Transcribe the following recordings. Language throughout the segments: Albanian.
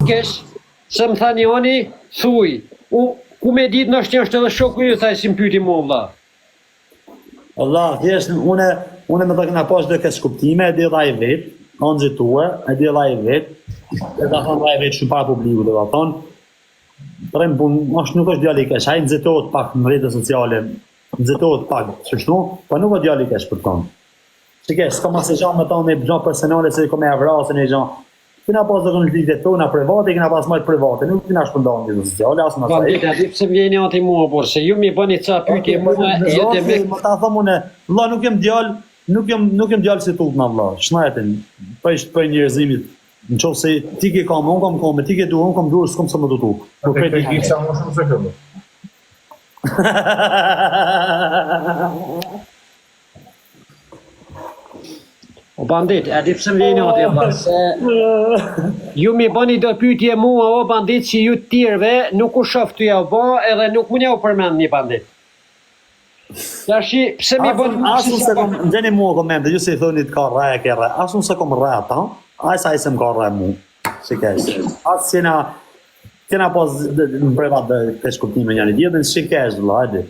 Kesh, se më thani oni, thuj, ku me ditë në është edhe shoku ju, thaj si më pyti mu, vlla. Allah, thjesht, une me të këna pas dhe kësë kuptime, e di dha i vetë, në nëzitue, e di dha i vetë, e da thonë dha i vetë shumë para publiku, dhe da thonë, përrem pun, nuk është djali kesh, hajë nëzitohet pak në rrjetet sociale, nëzitohet pak, qështu, pa nuk është djali kesh për tonë. Që kesh, s'ka ma se gjanë me tonë me gjanë personale, se ko me evrasin e gjanë, kina pas dhe kënë lidhjet tona private, kina pas majtë private, nuk kina shpëndonë në rrjetet sociale, asë në sajë. Di pëse më vjeni ati mua, por se ju mi bëni ca pyetje mua, jetë me... Më ta thëmë une, vlla, nuk jem djallë si tutë në vlla, shnajetin, për njerëzimit, në qovë se ti ke kamë, unë kam kamë, ti ke duhe, unë kam duhe, s'kom se më dutu. Nuk e ki sa më shumë se këmë. O bandit, e di pëse më vjeni ati, vlla, se ju mi bëni do pyetje mua, o bandit, që ju tjerve nuk u shoftu ja u ba, edhe nuk unë ja u përmend një bandit. Tashi, pse mi bëni... Asun se kom, gjeni mua komente, ju se i thonit ka rraje ke rraje, asun se kom rraje ta, ajsa i se më ka rraje mu, që kesh. Asë kena pas në privat dhe të shkuptime njëri tjetën, që kesh, vla, hajde.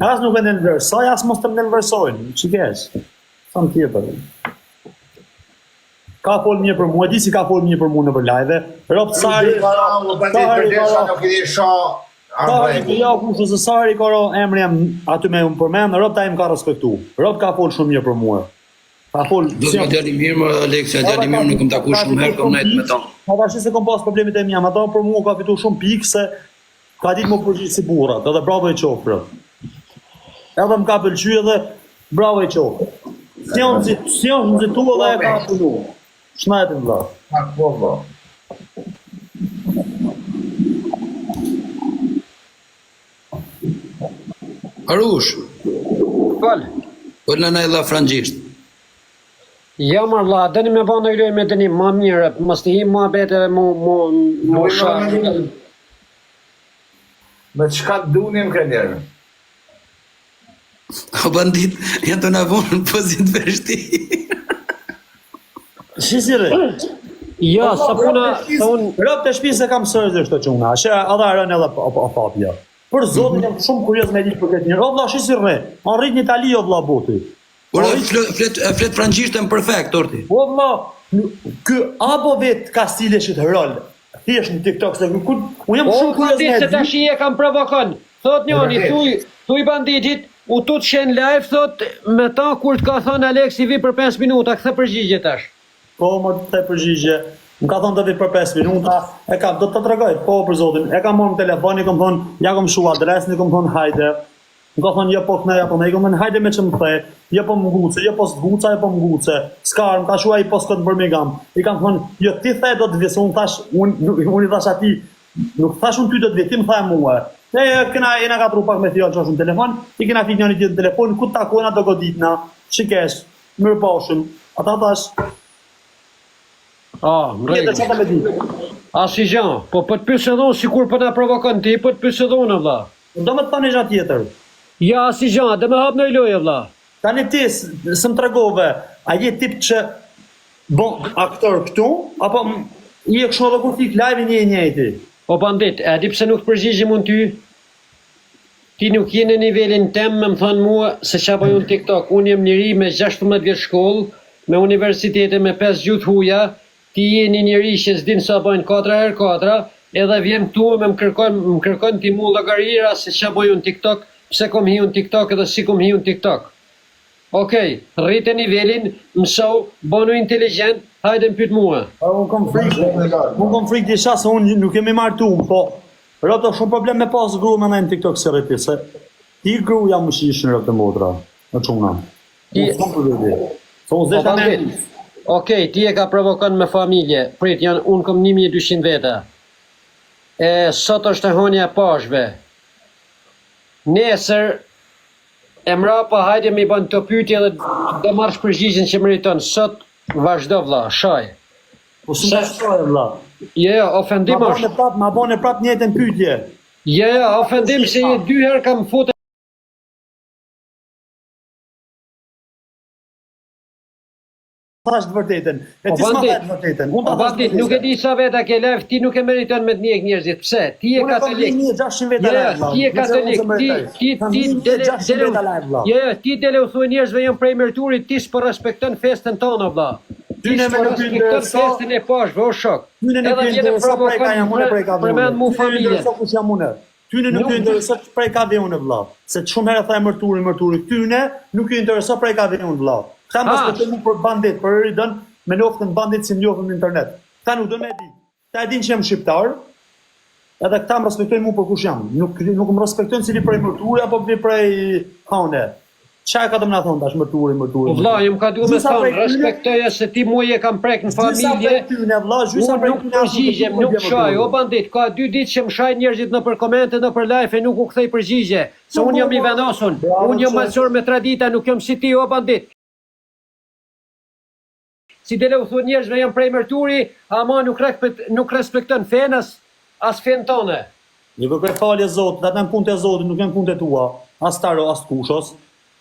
Asë nuk e në nënversoj, asë mos të më nënversojnë, që kesh. Sa në tjetër. Ka fol mirë për mua, di si ka fol mirë për mua në për lajve, ropë sari, ja kushu se sari ka ro emri jam aty me unë përmen, ropë ta im ka respektu, ropë ka fol shumë mirë për mua. Ka fol... Do të djali mirë, më Aleksia, djali mirë, nuk kom taku shumë herë, kom nejtë me ta. Ma tashi se kom pas problemit e mija, ma ta për mua ka fitu shumë pikë se ka ditë më përgjithë si burat, edhe bravo i qofë, edhe më ka pëlqy edhe bravo i qofë. Si janë nëzitu edhe e ka punu. Shnajetin vla. Po, vla. Arush, Fal. për në najla frangjisht. Ja mërë vlla, dëni me bënë në me dëni ma mirë, mës të him ma bete dhe mu shakë. Me qka të dunim ka njerë? O bandit, janë të në vonë në pozit vërshti. Shisire? Ja, sa puna, sa unë... Rëp të shpi se kam sërë dhe shtë quna, ashe adha rënë edhe papja. Për zotin jam shumë kurios me ditë për këtë njërë. O vla, shisire, anë rrit një Itali o vla boti. Ora, flet frangjishtën perfekt, orti. O vla, kë abo vetë ka stile që të rëllë. Thjesht në TikTok, se unë jam shumë kurios me ditë. Se tashi e kam provokon. Thot njoni, thuj banditit, u tut shen live, thot, me ta kur të ka thonë Aleksi vi për 5 minuta, këthe përgjigje tash. Po, më të përgjigje, më ka thonë të vi për 5 minuta, e kam, do të tregoj, po për zotin, e kam morë në telefon, i kom thonë, ja kom shu adresën, i kom thonë hajde, më ka thonë, jo po këne, ja po ne, i kom thonë, hajde me që më the, jo po më nguce, jo po së nguca, jo po më nguce, s'karë, më ka shua i po s'kot në Birmingham, i kam thonë, jo ti the do të vjesë, unë i thash ati, nuk thash unë ty do të vjesë, ti më thaj mua. E na ka tru pak me fjallë që është në telefon, i kena fit njëri tjetë në telefon, ku të takojna të goditna, shikesh, mërë pashëm, ata thash... Më rejtë. Si gjan, po për të pysë edhonë, si kur për në provokon ti, për të pysë edhonë, vla. Do me të thani gjatë tjetër. Ja, si gjan, dhe me hapë në i loje, vla. Ta një ti, së më tregove, a je tip që bon aktor këtu, apo i e këshu edhe kur fik live një e njëjti? O bandit, e di pse nuk të përgjigjim unë ty? Ti nuk je në nivelin tem me më thënë mua se qa bëj unë TikTok. Unë jem njëri me 16 vjetë shkollë, me universitete me 5 gjutë huja, ti je një njëri që s'din sa bëjnë 4x4, edhe vjem këtu me më kërkon ti mu llogarira se qa bëj unë TikTok, pse kom hi unë TikTok edhe si kom hi unë TikTok. Okej, rritë nivelin, mësau, bënu inteligent, hajde më pyt mua. Unë kom frikë disha se unë nuk jemi martu, po rëpë shumë problem me pas gru me në TikTok se rriti, se ti gru jam më shishë në rëpë të motra, në quna. Okej, ti e ka provokon me familje, prit, unë kom 1200 veta. Sot është e honja pashve. Nesër, e mrapa hajde me i ban të pyetje dhe marrësh përgjigjen që meriton. Sot vazhdo vlla, shaj. Po s'më shaj vlla. Jo, ofendim është. Ma bone prap njëjtën pyetje. Jo, ofendim se 2 herë kam futur thash të vërtetën. E O ti s'ma bandit, thash të vërtetën. Unë o ta thash të bandit, nuk e vërtetën. di sa veta ke live, ti nuk e meriton me të njeh njerëzit. Pse? Ti je Unë kam katolik. 1600 veta Jo, live, vlla. ti je Nëse unë katolik, se meritoj. Kam 1600 veta live, vlla. Jo, ti dele u thuaj njerëzve jam prej mërturit, ti s'po respekton festën tonë, vlla. Ti Tyne me s'po nuk respekton intereso- festën e poshtë, o shok. Tyne nuk Edhe ju vjen e intereso prej ka jam unë prej ka për mend mu familjen. Kush jam unë? Tyne nuk ju intereso prej ka dhe unë, vlla. Se shumë herë thaj mërturi. Tyne nuk ju intereso prej ka dhe unë, vlla. Këta më respektojnë mu për bandit, për ridën me loftën bandit si njohën në internet. Këta nuk do me di. Këta e din që jam shqiptar, edhe këta më respektojnë mu për kush jam. Nuk më respektojnë cili prej mërturi apo prej hane. Qa ka të më na thonë tash mërturi. Po vlla, jam ka duhet me Gjysa thonë, prej tyne- respektoja se ti mua je kam prek në familje. Unë nuk përgjigjem, nuk shaj, o bandit, ka 2 ditë që më shaj njerëzit në për komente, në për live e nuk u kthej përgjigje. Se unë jam i venosun, unë jam mësor me tradita, nuk jam si ti, o bandit. Si dele u thu njerëzve jam prej mërturi, ama nuk respekton fenas, as fen tone. Një kërkoj falje Zotit, atë në punë të Zotit, nuk janë punë të tua, as taro, as kushos,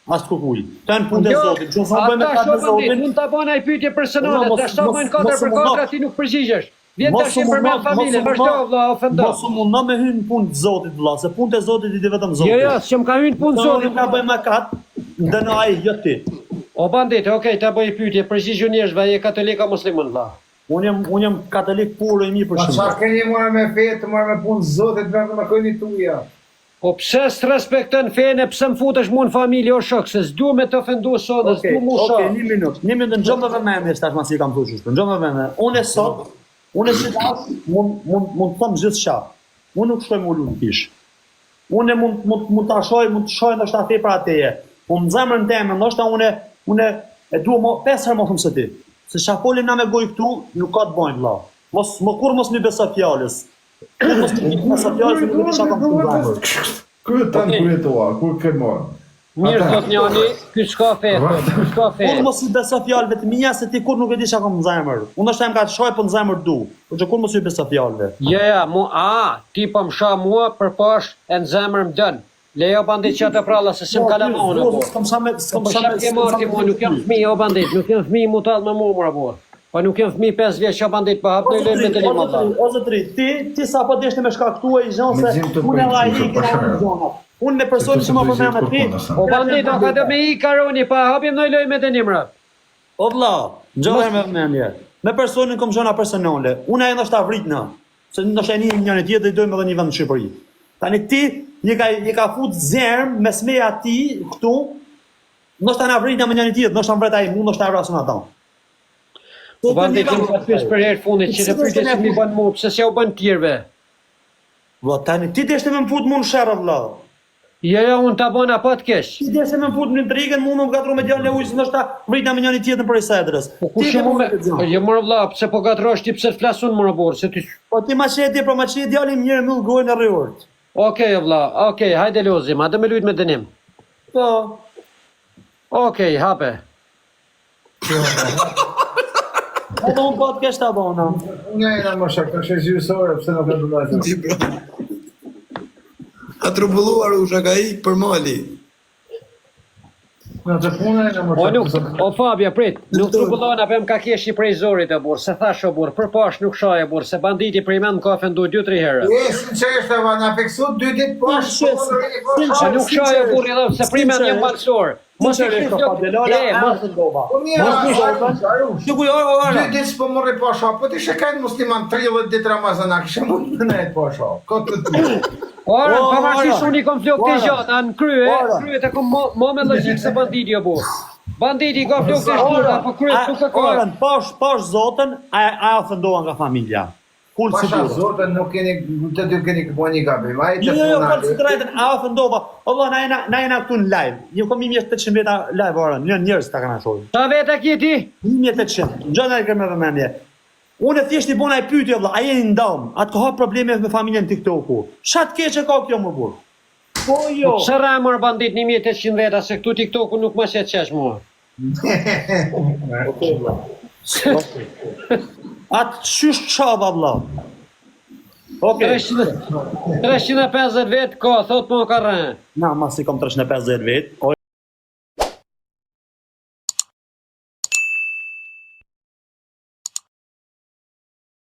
as kukuj. Të në punë të Zotit, që nësë më bëjmë ata katë në shokën Zotit. mund ta bëna ai pyetje personale, Mos- tash sa mos- mojnë 4x4 ti nuk përgjigjesh. Vjen Mos tash u për mundon- me familje, mos u vazhdo mundon- vlla, ofendo. Mos u mundon me hynë në punë të Zotit, vlla, se punë të Zotit i di vetëm Zotit. Jo, jo, s'jam ka hyrë punë Zotit zotit. na bëjmë katë, ndënë ai, jo ti. O bandit, okej, ta bëj pyetje, përgjigju njerëzve, je katolik apo musliman vlla? Unë jam katolik pur e mirë për Pa shumë. qa keni marrë me fejtë, të marrë me punë zotit, me këni tuja. Po pse s'respekton fene, pse më futesh mu në familje o shok, se s'du me të ofendu sot, Okej, s'du mu shoh. një minutë në gjëmë dhe vëmendje, shtash ma si kam të shushtë, në gjëmë dhe vëmendje. Unë e sot, unë e shqitash, mund të thëmë gjithë qa. Unë nuk shkoj më ullu në kish. Unë mund të shoj, mund të shoj në shtafe për ateje. Unë më zemrën në temë, ndoshta unë e duha 5 herë më shumë se ti. Se shafolim na me gojë këtu, nuk ka të bojnë, vlla. Mos mi besa fjallës. Mos mi besa fjallës, nuk e di qa kam të zemrë. Kërë të në kërë tua, kërë këtë morë. Mirë thot njani, ky s'ka fe, ky s'ka fe. Kur mos i besa fjallëve të mija, se ti kur nuk e di qa kam në zemrë. Unë është e më ka të shoj, për në zemrë du. Por që kur mos i besa fjallëve. Ja, ti po më sha mua për pash e në zemër më dënë. Lejo bandit që të pralla se s'm kalamone, po. S'kam shame, Po shak ke marti mua, nuk jam fëmijë o bandit, nuk jam fëmijë mu tallë me mua mora po. Po nuk jam fëmijë 5 vjeç o bandit, po hap në lejnë me të një më O zotri, ti sa po deshte me shkaktua i gjonë Me se gjimë të unë e la i politik, këna në gjonë. Unë në personi që më përmena me ti. O bandit, o ka do me i karoni, pa hapim në lejnë me të një mëra. O vlla, gjonë me vëmendje. Me personin kom gjona personale. Unë e ndoshta vritna. Se ndoshta e një tjetër dhe i dojmë edhe një vend në Shqipëri. Tani ti një ka fut zemrë me smeja ti këtu. Ndoshta na vritna me një tjetër, ndoshta mbret ai, mund ndoshta vrasun ata. O bandit, që më ka pyes për herë fundit që të pyetje se mi bën mua, pse s'ja u bën tjerëve. Vlla, tani ti deshte me më fut mu në sherrë vlla. Jo, unë ta bona pa të keq. Ti deshte me më fut në intrigën, mu më gatru me djalin e ujës, ndoshta vritna me një tjetër për Sedrës. Po kush e më jo më vlla, pse po gatrosh ti pse të flasun më robor, se ti. Po ti ma qeti, pro ma qeti djalin mirë më gojën e rriurt. Okej vlla, okej, hajde lozim, a do me lut me dënim. Po. Okej, hape. Edhe unë po të kesh të abona. Unë e në më shakë, është e gjysore, pëse nuk e të dojtë. Ka trubulluar u shakaj për mali. Në të punë e në më O nuk, shakë. o Fabia, prit, nuk trubullon apem ka keshi prej zorit e burë, se thash o burë, për pash nuk shaj e burë, se banditi prej men ka ofendu 2-3 herë. E, sinqerisht e va, në fiksu 2 ditë poshtë, A nuk shaj e burë i dhe, se prej men jam malsor. Mos i Sinqerisht, kështë Fabia, Lola, mos të ndova. Po mira, Arush. Shukuj, ora. 2 ditë s'po morri posha, po ti shekajnë musliman 30 ditë Ramazana, kishe mund të nejtë posha. Këtë të të. Ora, O, pavarësisht ora. unë i kom flok të Ora. gjatë, në krye, Ora. kryet e kom mo me logjikë se banditi o burë. Banditi ka flok të shkurta, po kryet nuk e ka. Orën, pash zotën, a ofendova nga familja. Kull si Pasha burë. zotën nuk keni, të dy keni këpo një gabim, a i të Jo, puna. falë si drejtën, a ofendova. O vlla, na jena këtu në live. Jo kom 1800 veta live orën, një njerëz ta kanë shohur. Ta vete kje ti? 1800. Gjëna e kemë vëmendje. Unë e thjesht i bona e pyetje vlla, a jeni ndam? Atë ka hap probleme me familjen TikToku. Shat keq e ka kjo më burr. Po jo. Pse ra mor bandit 1800 veta se këtu TikToku nuk më shet qesh mua. Atë qysh çava vlla. Okej. 350 vet ka, thot po ka rënë. Na, mas i kom 350 vet. O